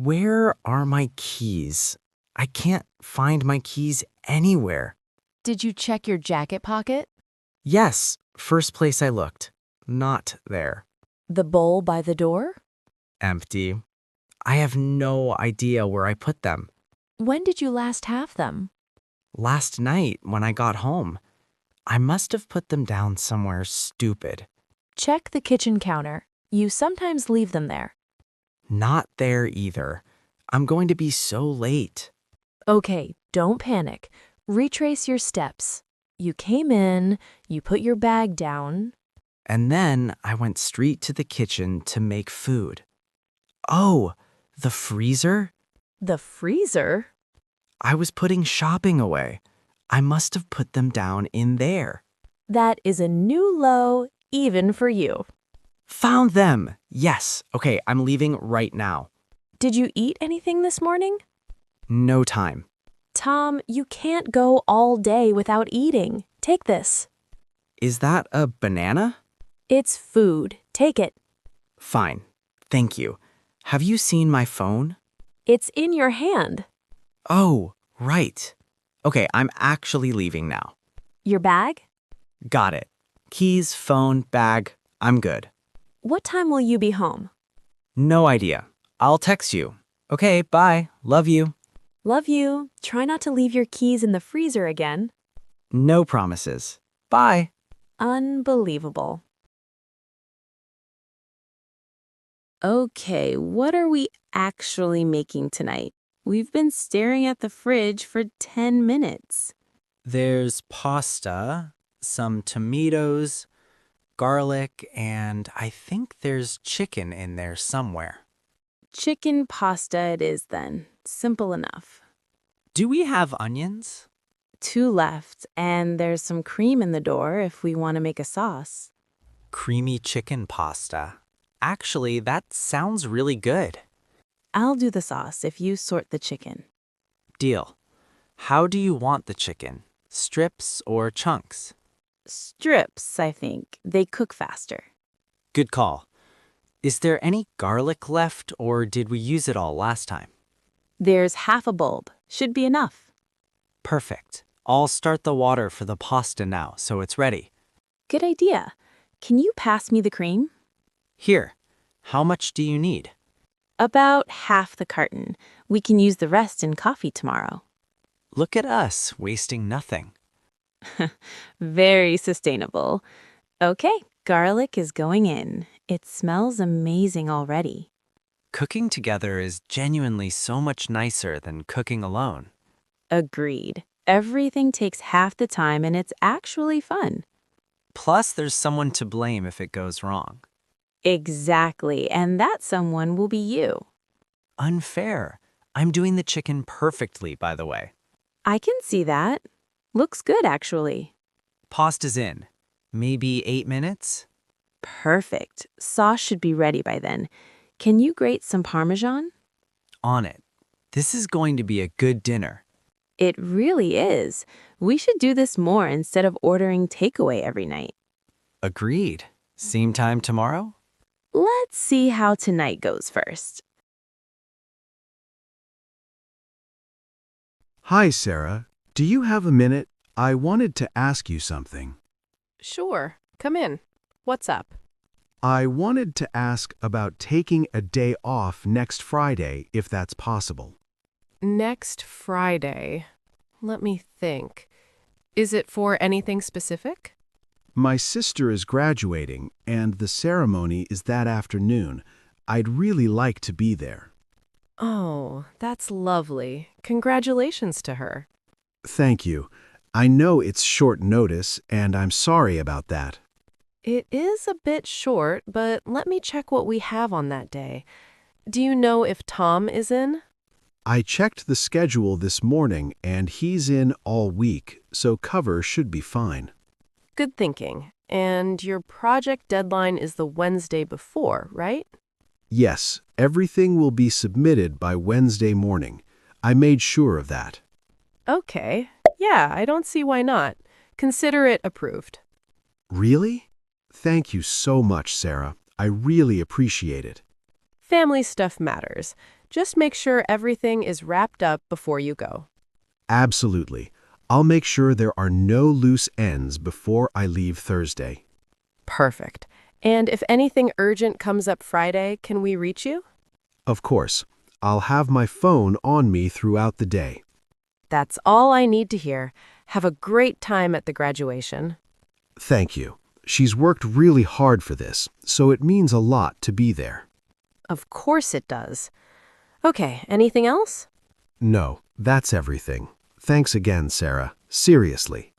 Where are my keys? I can't find my keys anywhere. Did you check your jacket pocket? Yes, first place I looked. Not there. The bowl by the door? Empty. I have no idea where I put them. When did you last have them? Last night when I got home. I must have put them down somewhere stupid. Check the kitchen counter. You sometimes leave them there. Not there either. I'm going to be so late. Okay, don't panic. Retrace your steps. You came in, you put your bag down. And then I went straight to the kitchen to make food. Oh, the freezer? The freezer? I was putting shopping away. I must have put them down in there. That is a new low, even for you. Found them! Yes. Okay, I'm leaving right now. Did you eat anything this morning? No time. Tom, you can't go all day without eating. Take this. Is that a banana? It's food. Take it. Fine. Thank you. Have you seen my phone? It's in your hand. Oh, right. Okay, I'm actually leaving now. Your bag? Got it. Keys, phone, bag. I'm good. What time will you be home? No idea. I'll text you. Okay, bye. Love you. Love you. Try not to leave your keys in the freezer again. No promises. Bye. Unbelievable. Okay, what are we actually making tonight? We've been staring at the fridge for 10 minutes. There's pasta, some tomatoes, garlic, and I think there's chicken in there somewhere. Chicken pasta it is then. Simple enough. Do we have onions? 2 left, and there's some cream in the door if we want to make a sauce. Creamy chicken pasta. Actually, that sounds really good. I'll do the sauce if you sort the chicken. Deal. How do you want the chicken? Strips or chunks? Strips, I think. They cook faster. Good call. Is there any garlic left, or did we use it all last time? There's half a bulb. Should be enough. Perfect. I'll start the water for the pasta now, so it's ready. Good idea. Can you pass me the cream? Here. How much do you need? About half the carton. We can use the rest in coffee tomorrow. Look at us, wasting nothing. Very sustainable. Okay, garlic is going in. It smells amazing already. Cooking together is genuinely so much nicer than cooking alone. Agreed. Everything takes half the time and it's actually fun. Plus, there's someone to blame if it goes wrong. Exactly, and that someone will be you. Unfair. I'm doing the chicken perfectly, by the way. I can see that. Looks good, actually. Pasta's in. Maybe 8 minutes? Perfect. Sauce should be ready by then. Can you grate some Parmesan? On it. This is going to be a good dinner. It really is. We should do this more instead of ordering takeaway every night. Agreed. Same time tomorrow? Let's see how tonight goes first. Hi, Sarah. Do you have a minute? I wanted to ask you something. Sure. Come in. What's up? I wanted to ask about taking a day off next Friday, if that's possible. Next Friday. Let me think. Is it for anything specific? My sister is graduating, and the ceremony is that afternoon. I'd really like to be there. Oh, that's lovely. Congratulations to her. Thank you. I know it's short notice, and I'm sorry about that. It is a bit short, but let me check what we have on that day. Do you know if Tom is in? I checked the schedule this morning, and he's in all week, so cover should be fine. Good thinking. And your project deadline is the Wednesday before, right? Yes, everything will be submitted by Wednesday morning. I made sure of that. Okay. Yeah, I don't see why not. Consider it approved. Really? Thank you so much, Sarah. I really appreciate it. Family stuff matters. Just make sure everything is wrapped up before you go. Absolutely. I'll make sure there are no loose ends before I leave Thursday. Perfect. And if anything urgent comes up Friday, can we reach you? Of course, I'll have my phone on me throughout the day. That's all I need to hear. Have a great time at the graduation. Thank you. She's worked really hard for this, so it means a lot to be there. Of course it does. Okay, anything else? No, that's everything. Thanks again, Sarah. Seriously.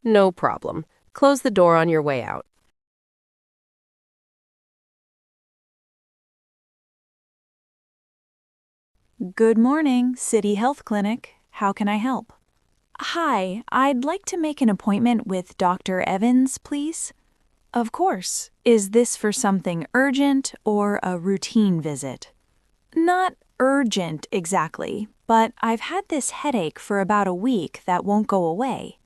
No problem. Close the door on your way out. Good morning, City Health Clinic. How can I help? Hi, I'd like to make an appointment with Dr. Evans, please. Of course. Is this for something urgent or a routine visit? Not urgent exactly, but I've had this headache for about a week that won't go away.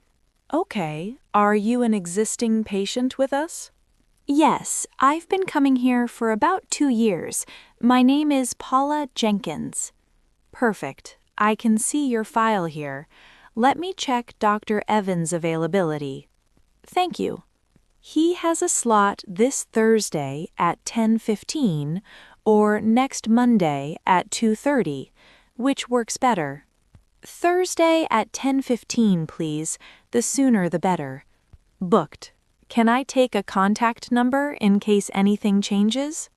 Okay. Are you an existing patient with us? Yes, I've been coming here for about 2 years. My name is Paula Jenkins. Perfect. I can see your file here. Let me check Dr. Evans' availability. Thank you. He has a slot this Thursday at 10:15 or next Monday at 2:30. Which works better? Thursday at 10:15, please. The sooner the better. Booked. Can I take a contact number in case anything changes?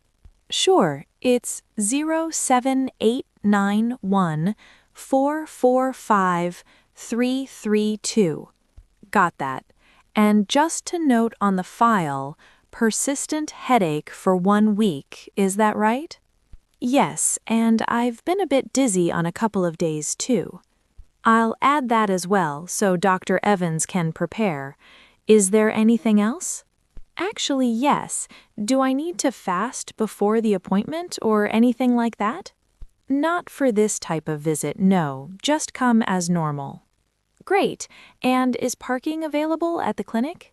Sure, it's 07891 445 332. Got that. And just to note on the file, persistent headache for 1 week, is that right? Yes, and I've been a bit dizzy on a couple of days too. I'll add that as well so Dr. Evans can prepare. Is there anything else? Actually, yes. Do I need to fast before the appointment or anything like that? Not for this type of visit, no. Just come as normal. Great. And is parking available at the clinic?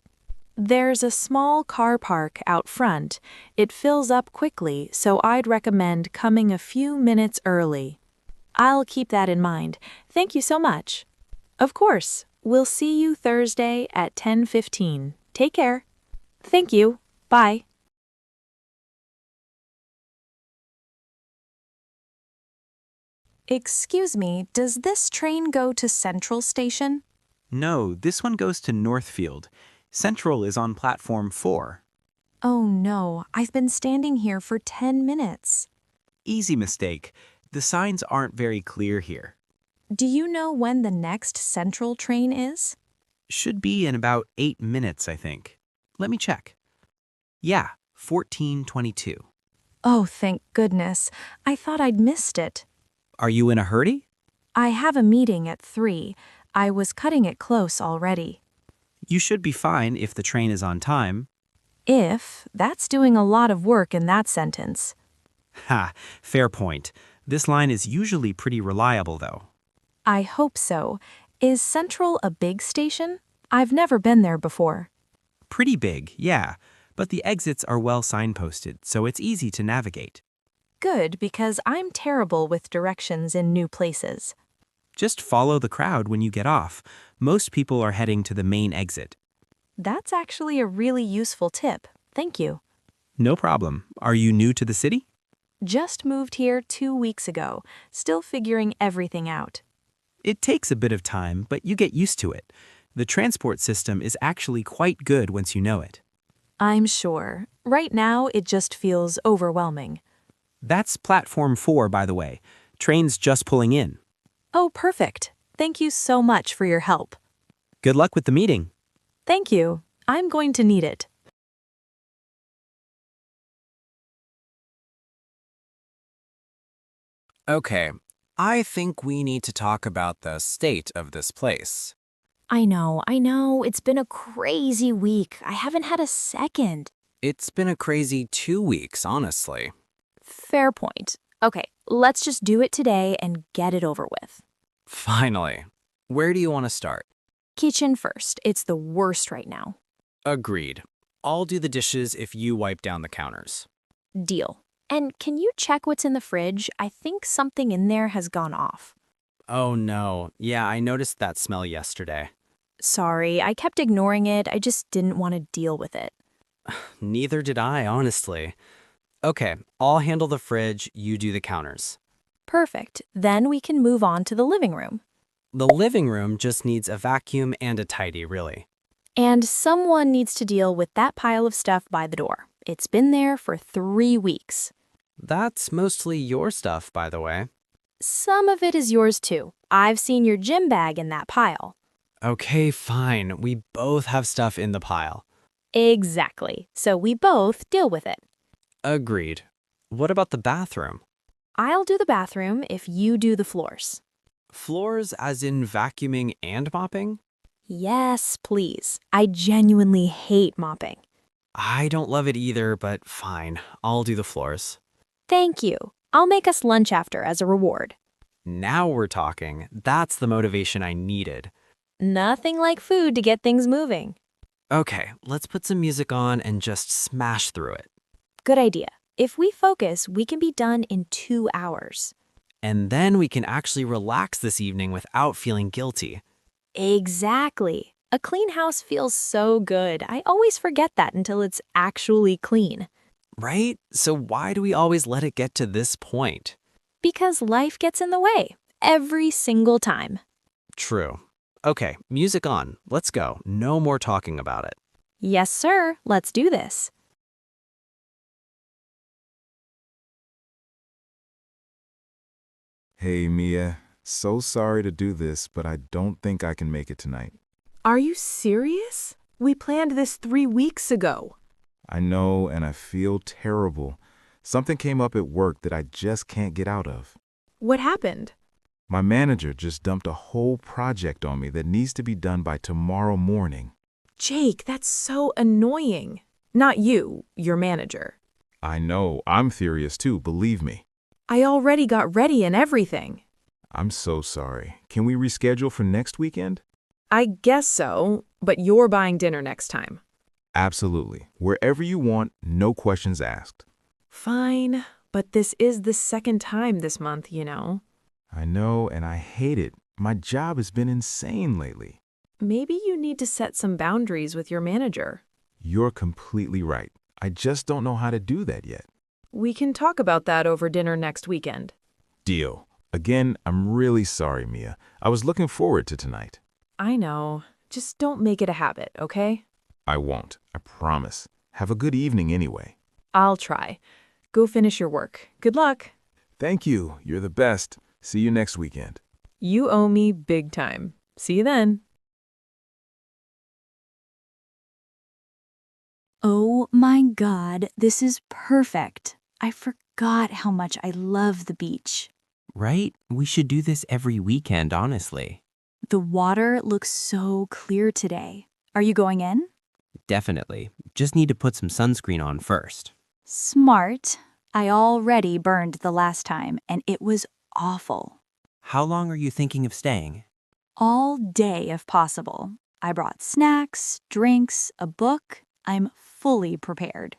There's a small car park out front. It fills up quickly, so I'd recommend coming a few minutes early. I'll keep that in mind. Thank you so much. Of course. We'll see you Thursday at 10:15. Take care. Thank you. Bye. Excuse me, does this train go to Central Station? No, this one goes to Northfield. Central is on platform 4. Oh no, I've been standing here for 10 minutes. Easy mistake. The signs aren't very clear here. Do you know when the next Central train is? Should be in about 8 minutes, I think. Let me check. Yeah, 14:22. Oh, thank goodness. I thought I'd missed it. Are you in a hurry? I have a meeting at 3. I was cutting it close already. You should be fine if the train is on time. If, that's doing a lot of work in that sentence. Ha, fair point. This line is usually pretty reliable, though. I hope so. Is Central a big station? I've never been there before. Pretty big, yeah, but the exits are well signposted, so it's easy to navigate. Good, because I'm terrible with directions in new places. Just follow the crowd when you get off. Most people are heading to the main exit. That's actually a really useful tip. Thank you. No problem. Are you new to the city? Just moved here 2 weeks ago, still figuring everything out. It takes a bit of time, but you get used to it. The transport system is actually quite good once you know it. I'm sure. Right now, it just feels overwhelming. That's platform 4, by the way. Train's just pulling in. Oh, perfect. Thank you so much for your help. Good luck with the meeting. Thank you. I'm going to need it. Okay, I think we need to talk about the state of this place. I know. It's been a crazy week. I haven't had a second. It's been a crazy 2 weeks, honestly. Fair point. Okay, let's just do it today and get it over with. Finally. Where do you want to start? Kitchen first. It's the worst right now. Agreed. I'll do the dishes if you wipe down the counters. Deal. And can you check what's in the fridge? I think something in there has gone off. Oh no, yeah, I noticed that smell yesterday. Sorry, I kept ignoring it. I just didn't want to deal with it. Neither did I, honestly. Okay, I'll handle the fridge, you do the counters. Perfect. Then we can move on to the living room. The living room just needs a vacuum and a tidy, really. And someone needs to deal with that pile of stuff by the door. It's been there for 3 weeks. That's mostly your stuff, by the way. Some of it is yours too. I've seen your gym bag in that pile. Okay, fine. We both have stuff in the pile. Exactly. So we both deal with it. Agreed. What about the bathroom? I'll do the bathroom if you do the floors. Floors as in vacuuming and mopping? Yes, please. I genuinely hate mopping. I don't love it either, but fine. I'll do the floors. Thank you. I'll make us lunch after as a reward. Now we're talking. That's the motivation I needed. Nothing like food to get things moving. Okay, let's put some music on and just smash through it. Good idea. If we focus, we can be done in 2 hours. And then we can actually relax this evening without feeling guilty. Exactly. A clean house feels so good. I always forget that until it's actually clean. Right? So why do we always let it get to this point? Because life gets in the way. Every single time. True. Okay, music on. Let's go. No more talking about it. Yes, sir. Let's do this. Hey, Mia. So sorry to do this, but I don't think I can make it tonight. Are you serious? We planned this 3 weeks ago. I know, and I feel terrible. Something came up at work that I just can't get out of. What happened? My manager just dumped a whole project on me that needs to be done by tomorrow morning. Jake, that's so annoying. Not you, your manager. I know, I'm furious too, believe me. I already got ready and everything. I'm so sorry. Can we reschedule for next weekend? I guess so, but you're buying dinner next time. Absolutely. Wherever you want, no questions asked. Fine, but this is the second time this month, you know. I know, and I hate it. My job has been insane lately. Maybe you need to set some boundaries with your manager. You're completely right. I just don't know how to do that yet. We can talk about that over dinner next weekend. Deal. Again, I'm really sorry, Mia. I was looking forward to tonight. I know. Just don't make it a habit, okay? I won't. I promise. Have a good evening anyway. I'll try. Go finish your work. Good luck. Thank you. You're the best. See you next weekend. You owe me big time. See you then. Oh my God, this is perfect. I forgot how much I love the beach. Right? We should do this every weekend, honestly. The water looks so clear today. Are you going in? Definitely. Just need to put some sunscreen on first. Smart. I already burned the last time, and it was awful. How long are you thinking of staying? All day if possible. I brought snacks, drinks, a book. I'm fully prepared.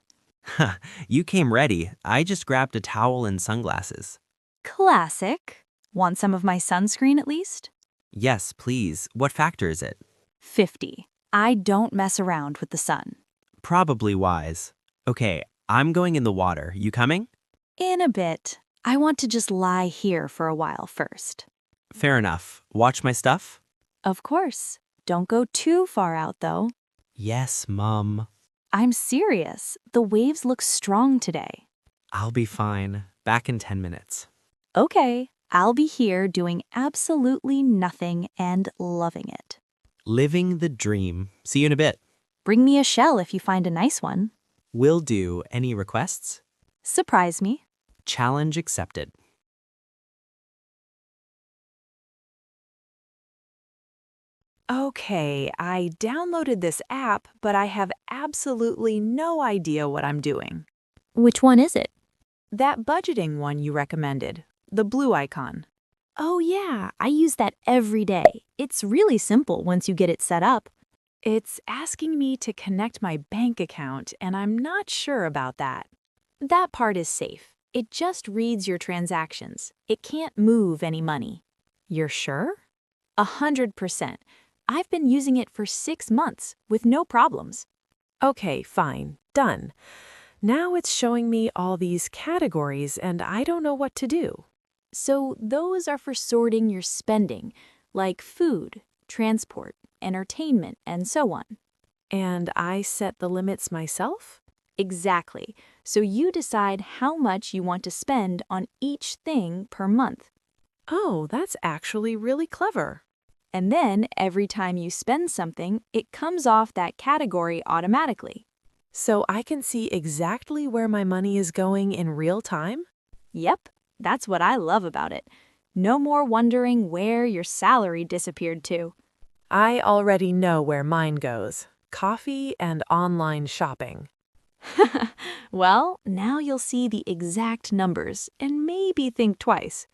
You came ready. I just grabbed a towel and sunglasses. Classic. Want some of my sunscreen at least? Yes, please. What factor is it? 50. I don't mess around with the sun. Probably wise. Okay, I'm going in the water. You coming? In a bit. I want to just lie here for a while first. Fair enough. Watch my stuff? Of course. Don't go too far out, though. Yes, Mom. I'm serious. The waves look strong today. I'll be fine. Back in 10 minutes. Okay, I'll be here doing absolutely nothing and loving it. Living the dream. See you in a bit. Bring me a shell if you find a nice one. Will do. Any requests? Surprise me. Challenge accepted. Okay, I downloaded this app, but I have absolutely no idea what I'm doing. Which one is it? That budgeting one you recommended, the blue icon. Oh yeah, I use that every day. It's really simple once you get it set up. It's asking me to connect my bank account, and I'm not sure about that. That part is safe. It just reads your transactions. It can't move any money. You're sure? 100%. I've been using it for 6 months with no problems. Okay, fine. Done. Now it's showing me all these categories and I don't know what to do. So those are for sorting your spending, like food, transport, entertainment, and so on. And I set the limits myself? Exactly. So you decide how much you want to spend on each thing per month. Oh, that's actually really clever. And then every time you spend something, it comes off that category automatically. So I can see exactly where my money is going in real time? Yep, that's what I love about it. No more wondering where your salary disappeared to. I already know where mine goes. Coffee and online shopping. Well, now you'll see the exact numbers and maybe think twice.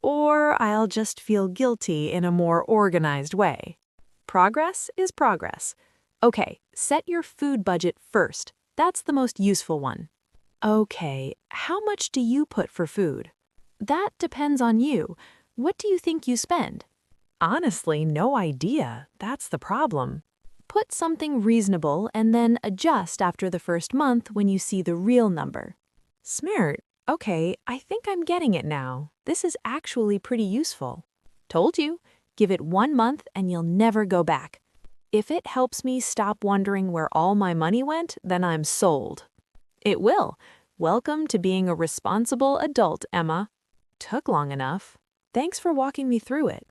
Or I'll just feel guilty in a more organized way. Progress is progress. Okay, set your food budget first. That's the most useful one. Okay, how much do you put for food? That depends on you. What do you think you spend? Honestly, no idea. That's the problem. Put something reasonable and then adjust after the first month when you see the real number. Smart. Okay, I think I'm getting it now. This is actually pretty useful. Told you. Give it 1 month and you'll never go back. If it helps me stop wondering where all my money went, then I'm sold. It will. Welcome to being a responsible adult, Emma. Took long enough. Thanks for walking me through it.